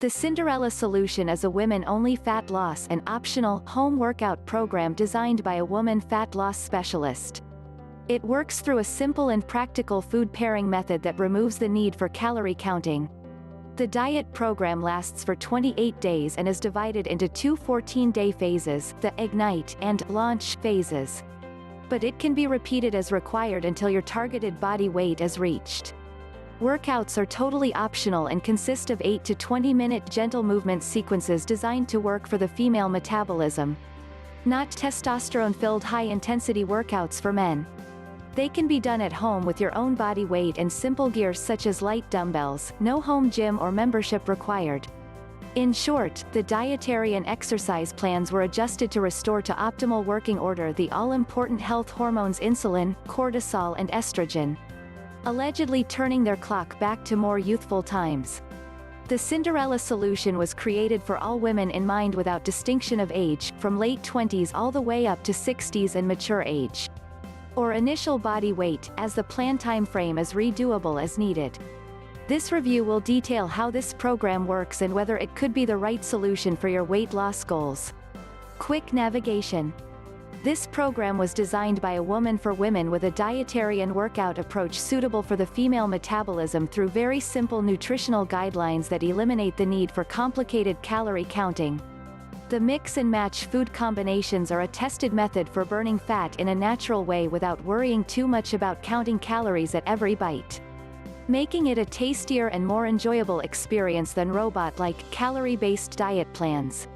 The Cinderella Solution is a women-only fat loss and optional, home workout program designed by a woman fat loss specialist. It works through a simple and practical food pairing method that removes the need for calorie counting. The diet program lasts for 28 days and is divided into two 14-day phases, the Ignite and Launch phases. But it can be repeated as required until your targeted body weight is reached. Workouts are totally optional and consist of 8 to 20-minute gentle movement sequences designed to work for the female metabolism. Not testosterone-filled high-intensity workouts for men. They can be done at home with your own body weight and simple gear such as light dumbbells, no home gym or membership required. In short, the dietary and exercise plans were adjusted to restore to optimal working order the all-important health hormones insulin, cortisol and estrogen, allegedly turning their clock back to more youthful times. The Cinderella Solution was created for all women in mind without distinction of age, from late 20s all the way up to 60s and mature age, or initial body weight, as the plan time frame is redoable as needed. This review will detail how this program works and whether it could be the right solution for your weight loss goals. Quick navigation. This program was designed by a woman for women with a dietary and workout approach suitable for the female metabolism through very simple nutritional guidelines that eliminate the need for complicated calorie counting. The mix and match food combinations are a tested method for burning fat in a natural way without worrying too much about counting calories at every bite, making it a tastier and more enjoyable experience than robot-like, calorie-based diet plans.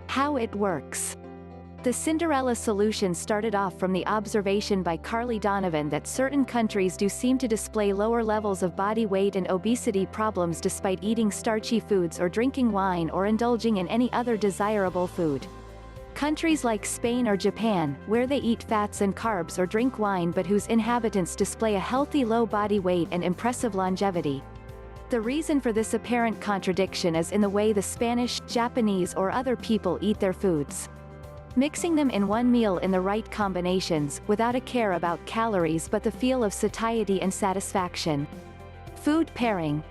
How it works. The Cinderella Solution started off from the observation by Carly Donovan that certain countries do seem to display lower levels of body weight and obesity problems despite eating starchy foods or drinking wine or indulging in any other desirable food. Countries like Spain or Japan, where they eat fats and carbs or drink wine but whose inhabitants display a healthy low body weight and impressive longevity. The reason for this apparent contradiction is in the way the Spanish, Japanese or other people eat their foods, mixing them in one meal in the right combinations, without a care about calories but the feel of satiety and satisfaction. Food pairing.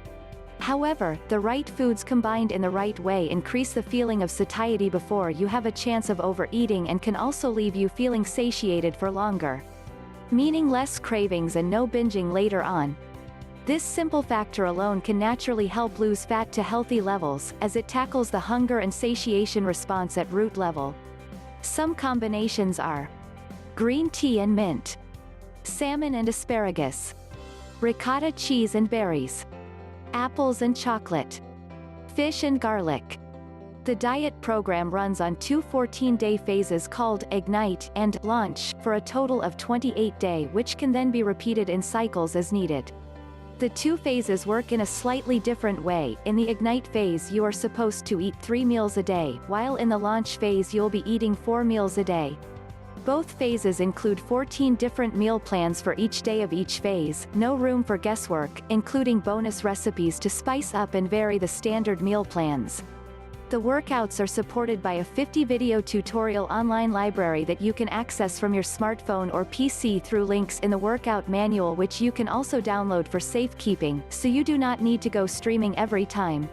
However, the right foods combined in the right way increase the feeling of satiety before you have a chance of overeating and can also leave you feeling satiated for longer, meaning less cravings and no binging later on. This simple factor alone can naturally help lose fat to healthy levels, as it tackles the hunger and satiation response at root level. Some combinations are green tea and mint, salmon and asparagus, ricotta cheese and berries, apples and chocolate, fish and garlic. The diet program runs on two 14-day phases called Ignite and Launch for a total of 28-day, which can then be repeated in cycles as needed. The two phases work in a slightly different way. In the Ignite phase you are supposed to eat 3 meals a day, while in the Launch phase you'll be eating 4 meals a day. Both phases include 14 different meal plans for each day of each phase, no room for guesswork, including bonus recipes to spice up and vary the standard meal plans. The workouts are supported by a 50-video tutorial online library that you can access from your smartphone or PC through links in the workout manual, which you can also download for safekeeping, so you do not need to go streaming every time.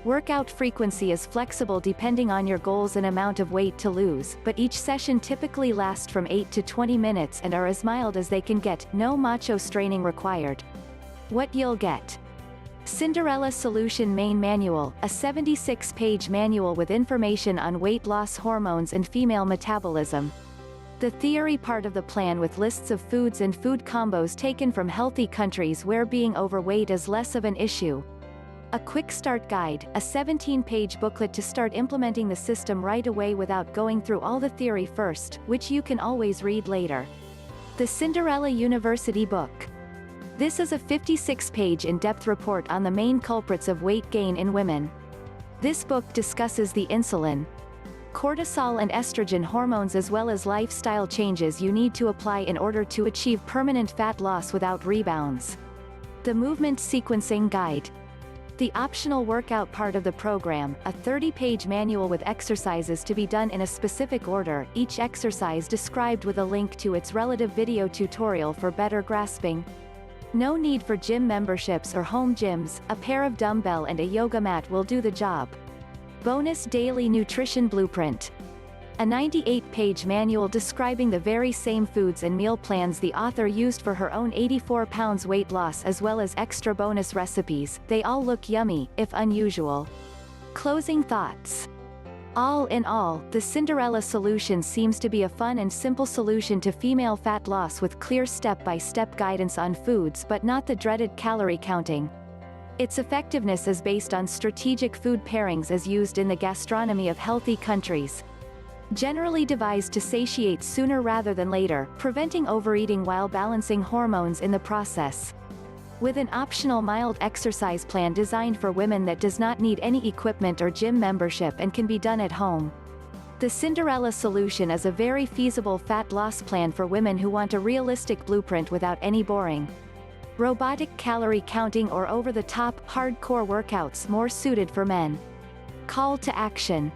Workout frequency is flexible depending on your goals and amount of weight to lose, but each session typically lasts from 8 to 20 minutes and are as mild as they can get, no macho straining required. What you'll get. Cinderella Solution Main Manual, a 76-page manual with information on weight loss hormones and female metabolism. The theory part of the plan with lists of foods and food combos taken from healthy countries where being overweight is less of an issue. A quick start guide, a 17-page booklet to start implementing the system right away without going through all the theory first, which you can always read later. The Cinderella University Book. This is a 56-page in-depth report on the main culprits of weight gain in women. This book discusses the insulin, cortisol and estrogen hormones as well as lifestyle changes you need to apply in order to achieve permanent fat loss without rebounds. The Movement Sequencing Guide. The optional workout part of the program, a 30-page manual with exercises to be done in a specific order, each exercise described with a link to its relative video tutorial for better grasping. No need for gym memberships or home gyms, a pair of dumbbell and a yoga mat will do the job. Bonus Daily Nutrition Blueprint. A 98-page manual describing the very same foods and meal plans the author used for her own 84 pounds weight loss, as well as extra bonus recipes. They all look yummy, if unusual. Closing thoughts. All in all, the Cinderella Solution seems to be a fun and simple solution to female fat loss with clear step-by-step guidance on foods but not the dreaded calorie counting. Its effectiveness is based on strategic food pairings as used in the gastronomy of healthy countries. Generally devised to satiate sooner rather than later, preventing overeating while balancing hormones in the process. With an optional mild exercise plan designed for women that does not need any equipment or gym membership and can be done at home. The Cinderella Solution is a very feasible fat loss plan for women who want a realistic blueprint without any boring, robotic calorie counting or over-the-top, hardcore workouts more suited for men. Call to action.